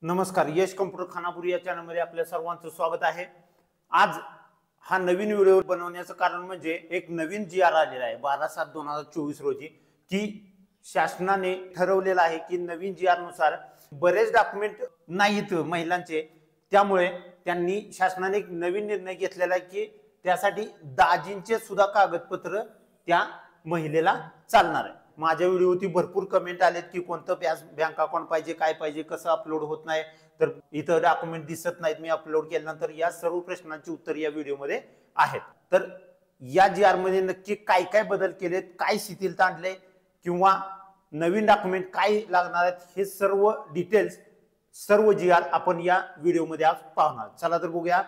नमस्कार, यश कम्प्युटर खानापूर या चॅनलमध्ये आपल्या सर्वांचं स्वागत आहे। आज हा नवीन व्हिडिओ बनवण्याचं कारण म्हणजे एक नवीन जी आर आलेला आहे 12/7/2024 रोजी की शासनाने ठरवलेलं आहे की नवीन जी आर नुसार बरेच डॉक्युमेंट नाहीत महिलांचे, त्यामुळे त्यांनी शासनाने एक नवीन निर्णय घेतलेला आहे की त्यासाठी दाजींचे सुद्धा कागदपत्र त्या महिलेला चालणार आहे। माझ्या व्हिडिओवरती भरपूर कमेंट आलेत की कोणतं बँक अकाउंट पाहिजे, काय पाहिजे, कसं अपलोड होत नाही, तर इथं डॉक्युमेंट दिसत नाहीत मी अपलोड केल्यानंतर। या सर्व प्रश्नांची उत्तर या व्हिडिओमध्ये आहेत। तर या जी आर मध्ये नक्की काय काय बदल केलेत, काय शिथिलता आणले किंवा नवीन डॉक्युमेंट काय लागणार आहेत, हे सर्व डिटेल्स सर्व जी आर आपण या व्हिडिओमध्ये आज पाहणार। चला तर बघूया।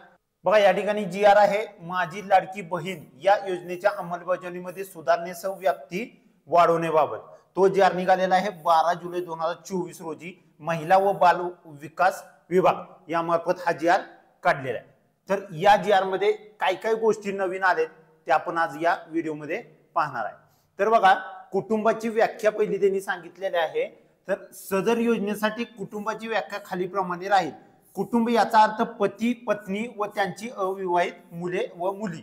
बघा, या ठिकाणी जी आर आहे माझी लाडकी बहीण या योजनेच्या अंमलबजावणीमध्ये सुधारणेसह व्याप्ती वाढवण्याबाबत। तो जी आर निघालेला आहे 12 जुलै 2024 रोजी महिला व बाल विकास विभाग यामार्फत हा जी आर काढलेला आहे। तर या जी आर मध्ये काय काय गोष्टी नवीन आलेत ते आपण आज या व्हिडिओमध्ये पाहणार आहे। तर बघा, कुटुंबाची व्याख्या पहिली त्यांनी सांगितलेली आहे। तर सदर योजनेसाठी कुटुंबाची व्याख्या खालीप्रमाणे राहील। कुटुंब याचा अर्थ पती, पत्नी व त्यांची अविवाहित मुले व मुली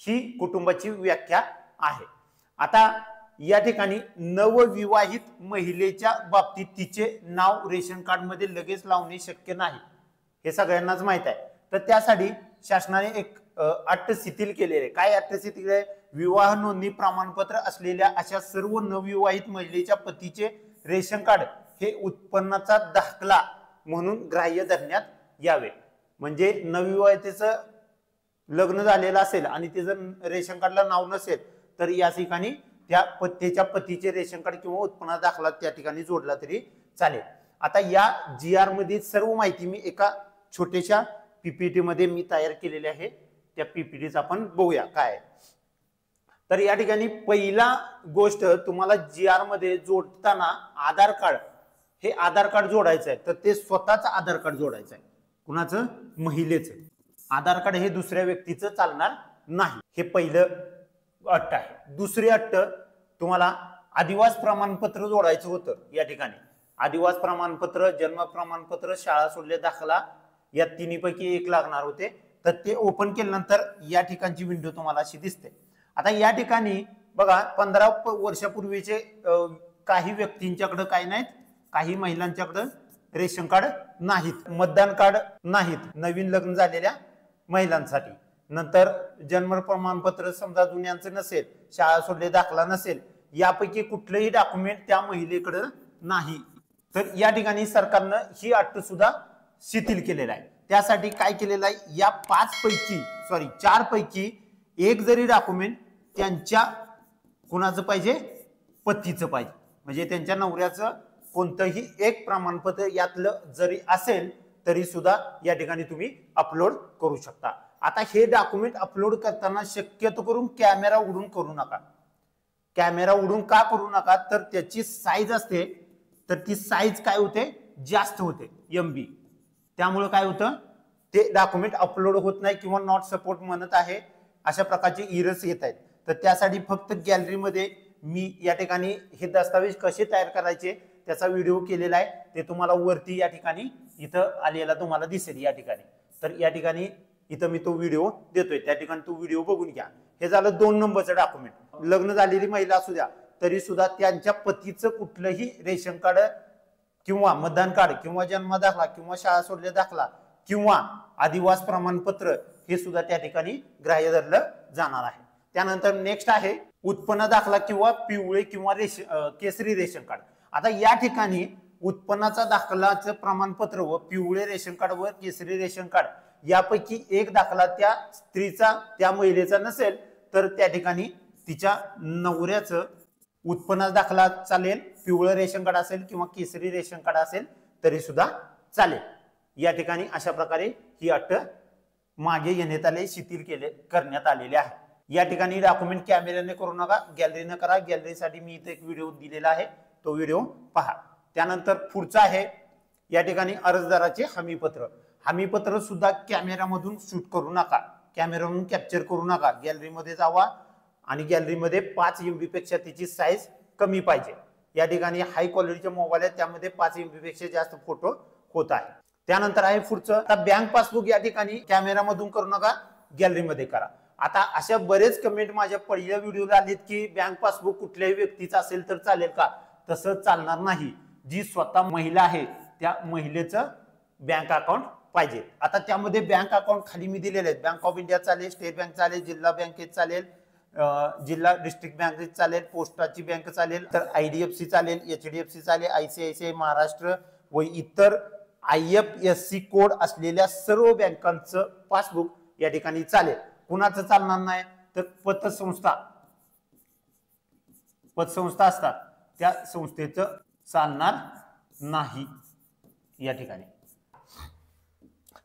ही कुटुंबाची व्याख्या आहे। आता या ठिकाणी नवविवाहित महिलेच्या बाबतीत तिचे नाव रेशन कार्ड मध्ये लगेच लावणे शक्य नाही, हे सगळ्यांनाच माहित आहे। तर त्यासाठी शासनाने एक अट शिथिल केलेली आहे। काय अट शिथिल आहे? विवाह नोंदणी प्रमाणपत्र असलेल्या अशा सर्व नवविवाहित महिलेच्या पतीचे रेशन कार्ड हे उत्पन्नाचा दाखला म्हणून ग्राह्य धरण्यात यावे। म्हणजे नवविवाहितेचं लग्न झालेलं असेल आणि तिचं रेशन कार्डला नाव नसेल तर या ठिकाणी त्या त्याच्या पतीचे रेशन कार्ड किंवा उत्पन्न दाखला त्या ठिकाणी जोडला तरी चालेल। आता या जी आर मध्ये सर्व माहिती मी एका छोट्याशा पीपीटी मध्ये मी तयार केलेली आहे। त्या पीपीटीचा आपण बघूया काय आहे। तर या ठिकाणी पहिला गोष्ट तुम्हाला जी आर मध्ये जोडताना आधार कार्ड, हे आधार कार्ड जोडायचं आहे। तर ते स्वतःच आधार कार्ड जोडायचं आहे। कुणाचं? महिलेचं आधार कार्ड हे दुसऱ्या व्यक्तीचं चालणार नाही, हे पहिलं अट आहे। दुसरी अट, तुम्हाला आदिवास प्रमाणपत्र जोडायचं होतं। या ठिकाणी आदिवास प्रमाणपत्र, जन्म प्रमाणपत्र, शाळा सोडले दाखला या तिन्हीपैकी एक लागणार होते। तर ते ओपन केल्यानंतर या ठिकाणची विंडो तुम्हाला अशी दिसते। आता या ठिकाणी बघा, 15 वर्षापूर्वीचे काही व्यक्तींच्याकडे काय नाहीत, काही महिलांच्याकडे रेशन कार्ड नाहीत, मतदान कार्ड नाहीत नवीन लग्न झालेल्या महिलांसाठी। नंतर जन्म प्रमाणपत्र समजा जुन्यांचं नसेल, शाळा सोडले दाखला नसेल, यापैकी कुठलेही डॉक्युमेंट त्या महिलेकडे नाही। तर या ठिकाणी सरकारनं ही अट सुद्धा शिथिल केलेला आहे। त्यासाठी काय केलेलं आहे, या 4 पैकी एक जरी डॉक्युमेंट त्यांच्या कुणाचं पाहिजे, पतीचं पाहिजे, म्हणजे त्यांच्या नवऱ्याचं कोणतंही एक प्रमाणपत्र यातलं जरी असेल तरी सुद्धा या ठिकाणी तुम्ही अपलोड करू शकता। आता हे डॉक्युमेंट अपलोड करताना शक्यतो करून कॅमेरा उडून करू नका। कॅमेरा उडून का करू नका? तर त्याची साईज असते, तर ती साईज काय होते, जास्त होते MB। त्यामुळे काय होतं, ते डॉक्युमेंट अपलोड होत नाही किंवा नॉट सपोर्ट म्हणत आहे, अशा प्रकारचे इरर्स येत आहेत। तर त्यासाठी फक्त गॅलरीमध्ये मी या ठिकाणी हे दस्तावेज कसे तयार करायचे त्याचा व्हिडिओ केलेला आहे। ते तुम्हाला वरती या ठिकाणी इथं आलेला तुम्हाला दिसेल या ठिकाणी। तर या ठिकाणी इथं मी तो व्हिडिओ देतोय, त्या ठिकाणी तो व्हिडिओ बघून घ्या। हे झालं 2 नंबरचं डॉक्युमेंट। लग्न झालेली महिला असू द्या तरी सुद्धा त्यांच्या पतीचं कुठलंही रेशन कार्ड किंवा मतदान कार्ड किंवा जन्म दाखला किंवा शाळा सोडले दाखला किंवा आदिवास प्रमाणपत्र हे सुद्धा त्या ठिकाणी ग्राह्य धरलं जाणार आहे। त्यानंतर नेक्स्ट आहे उत्पन्न दाखला किंवा पिवळे किंवा केसरी रेशन कार्ड। आता या ठिकाणी उत्पन्नाचा दाखलाचं प्रमाणपत्र व पिवळे रेशन कार्ड व केसरी रेशन कार्ड यापैकी एक दाखला त्या स्त्रीचा, त्या महिलेचा नसेल तर त्या ठिकाणी तिच्या नवऱ्याचं उत्पन्न दाखला चालेल, पिवळं रेशन कार्ड असेल किंवा केसरी रेशन कार्ड असेल तरी सुद्धा चालेल। या ठिकाणी अशा प्रकारे ही अट मागे येण्यात आले, शिथिल करण्यात आलेले आहे। या ठिकाणी डॉक्युमेंट कॅमेऱ्याने करू नका, गॅलरीने करा। गॅलरीसाठी मी इथे एक व्हिडिओ दिलेला आहे, तो व्हिडिओ पहा। त्यानंतर पुढचा आहे या ठिकाणी अर्जदाराचे हमीपत्र। हमीपत्र सुद्धा कॅमेरामधून शूट करू नका, कॅमेरामधून कॅप्चर करू नका। गॅलरीमध्ये जावा आणि गॅलरीमध्ये 5 MB पेक्षा त्याची साईज कमी पाहिजे। या ठिकाणी हाय क्वालिटीचे मोबाईल आहेत, त्यामध्ये 5 MB पेक्षा जास्त फोटो होत आहे. त्यानंतर आहे पुढचं, आता बँक पासबुक या ठिकाणी कॅमेरामधून करू नका, गॅलरीमध्ये करा. आता अशा बरेच कमेंट माझ्या पहिल्या व्हिडिओला आलीत की बँक पासबुक कुठल्याही व्यक्तीचं असेल तर चालेल का? तसं चालणार नाही. जी स्वतः महिला आहे त्या महिलेचं बँक अकाउंट पाहिजे. आता त्यामध्ये बँक अकाउंट खाली मी दिलेले आहेत. बँक ऑफ इंडिया चालेल, स्टेट बँक चालेल, जिल्हा बँकेत चालेल, जिल्हा डिस्ट्रिक्ट बँकेत चालेल, पोस्टाची बँक चालेल, तर IDFC चालेल, HDFC चालेल, ICICI, महाराष्ट्र व इतर IFSC कोड असलेल्या सर्व बँकांचं पासबुक या ठिकाणी चालेल. कुणाचं चालणार नाही तर पतसंस्था असतात त्या संस्थेचं चालणार नाही या ठिकाणी.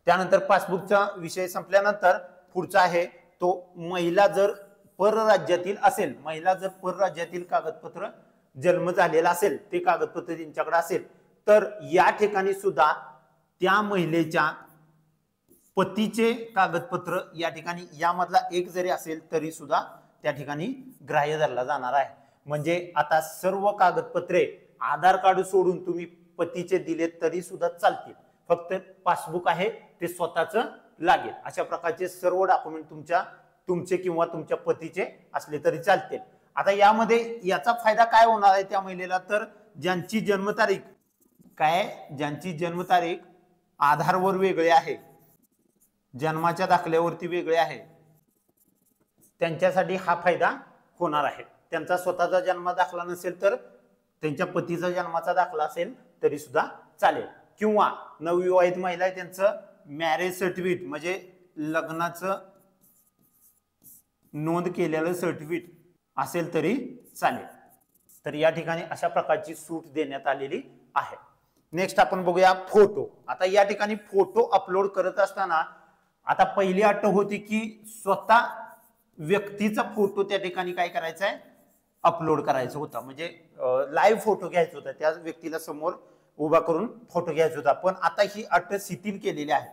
त्यानंतर पासबुकचा विषय संपल्यानंतर पुढचा आहे तो, महिला जर परराज्यातील असेल, महिला जर परराज्यातील कागदपत्र जन्म झालेला असेल, ते कागदपत्र त्यांच्याकडे असेल तर या ठिकाणी सुद्धा त्या महिलेच्या पतीचे कागदपत्र या ठिकाणी यामधला एक जरी असेल तरी सुद्धा त्या ठिकाणी ग्राह्य धरला जाणार आहे. म्हणजे आता सर्व कागदपत्रे आधार कार्ड सोडून तुम्ही पतीचे दिले तरी सुद्धा चालतील, फक्त पासबुक आहे ते स्वतःच लागेल. अशा प्रकारचे सर्व डॉक्युमेंट तुमचे किंवा तुमच्या पतीचे असले तरी चालतील. आता यामध्ये याचा फायदा काय होणार आहे त्या महिलेला, तर ज्यांची जन्मतारीख आधारवर वेगळे आहे, जन्माच्या दाखल्यावरती वेगळे आहे, त्यांच्यासाठी हा फायदा होणार आहे. त्यांचा स्वतःचा जन्म दाखला नसेल तर त्यांच्या पतीचा जन्माचा दाखला असेल तरी सुद्धा चालेल. किंवा नवविवाहित महिला आहे त्यांचं मॅरेज सर्टिफिकेट म्हणजे लग्नाचं नोंद केलेलं सर्टिफिकेट असेल तरी चालेल. तर या ठिकाणी अशा प्रकारची सूट देण्यात आलेली आहे. नेक्स्ट आपण बघूया फोटो. आता या ठिकाणी फोटो अपलोड करत असताना आता पहिली अट होती की स्वतः व्यक्तीचा फोटो त्या ठिकाणी काय करायचा आहे, अपलोड करायचा होता. म्हणजे लाईव्ह फोटो घ्यायचा होता, त्या व्यक्तीला समोर उभा करून फोटो घ्यायचा होता. पण आता ही अट शिथिल केलेली आहे.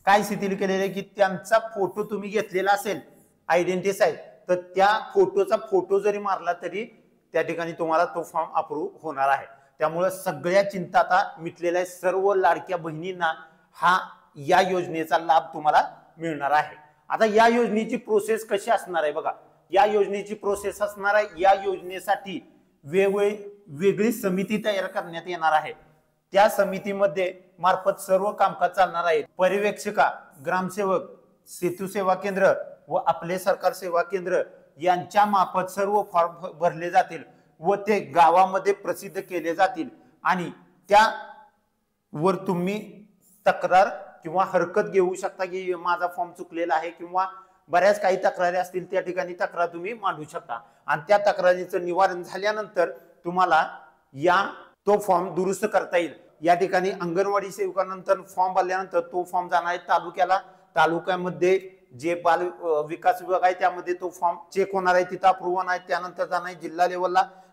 काय शिथिल केलेलं आहे की त्यांचा फोटो तुम्ही घेतलेला असेल आयडेंटिफाय, तर त्या फोटोचा फोटो जरी मारला तरी त्या ठिकाणी तुम्हाला तो फॉर्म अप्रूव्ह होणार आहे. त्यामुळे सगळ्या चिंता आता मिटलेल्या आहे. सर्व लाडक्या बहिणींना या योजनेचा लाभ तुम्हाला मिळणार आहे. आता या योजनेची प्रोसेस कशी असणार आहे बघा. या योजनेची प्रोसेस असणार आहे, या योजनेसाठी वेगळी समिती तयार करण्यात येणार आहे. त्या समितीमध्ये मार्फत सर्व कामकाज चालणार आहे. पर्यवेक्षिका, ग्रामसेवक, सेतू सेवा केंद्र व आपले सरकार सेवा केंद्र यांच्या मार्फत सर्व फॉर्म भरले जातील व ते गावामध्ये प्रसिद्ध केले जातील आणि त्यावर तुम्ही तक्रार किंवा हरकत घेऊ शकता की माझा फॉर्म चुकलेला आहे किंवा बऱ्याच काही तक्रारी असतील त्या ठिकाणी तक्रार तुम्ही मांडू शकता. आणि त्या तक्रारीचं निवारण झाल्यानंतर तुम्हाला तो फॉर्म दुरुस्त करता येईल. या ठिकाणी अंगणवाडी सेवकानंतर फॉर्म भरल्यानंतर तो फॉर्म जाणार आहे तालुक्याला. तालुक्यामध्ये जे बाल विकास विभाग आहे त्यामध्ये तो फॉर्म चेक होणार आहे, तिथं अप्रूव्ह होणार आहे. त्यानंतर जाणार आहे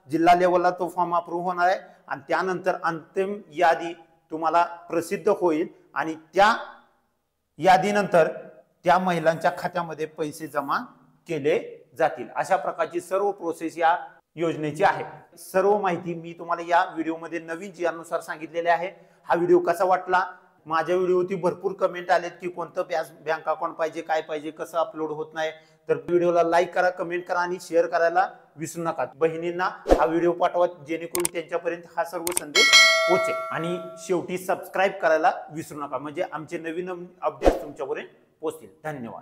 जिल्हा लेवलला तो फॉर्म अप्रूव्ह होणार आहे आणि त्यानंतर अंतिम यादी तुम्हाला प्रसिद्ध होईल आणि त्या यादीनंतर त्या महिलांच्या खात्यामध्ये पैसे जमा केले जातील. अशा प्रकारची सर्व प्रोसेस या योजनेची आहे. सर्व माहिती मी तुम्हाला या व्हिडिओमध्ये नवीन GR नुसार सांगितलेले आहे. हा व्हिडिओ कसा वाटला? माझ्या व्हिडिओवरती भरपूर कमेंट आलेत की कोणतं बँक अकाउंट पाहिजे, काय पाहिजे, कसं अपलोड होत नाही. तर व्हिडिओला लाईक करा, कमेंट करा आणि शेअर करायला विसरू नका. बहिणींना हा व्हिडिओ पाठवा जेणेकरून त्यांच्यापर्यंत हा सर्व संदेश पोहोचेल. आणि शेवटी सबस्क्राईब करायला विसरू नका म्हणजे आमचे नवीन अपडेट तुमच्यापर्यंत पोहोचतील. धन्यवाद.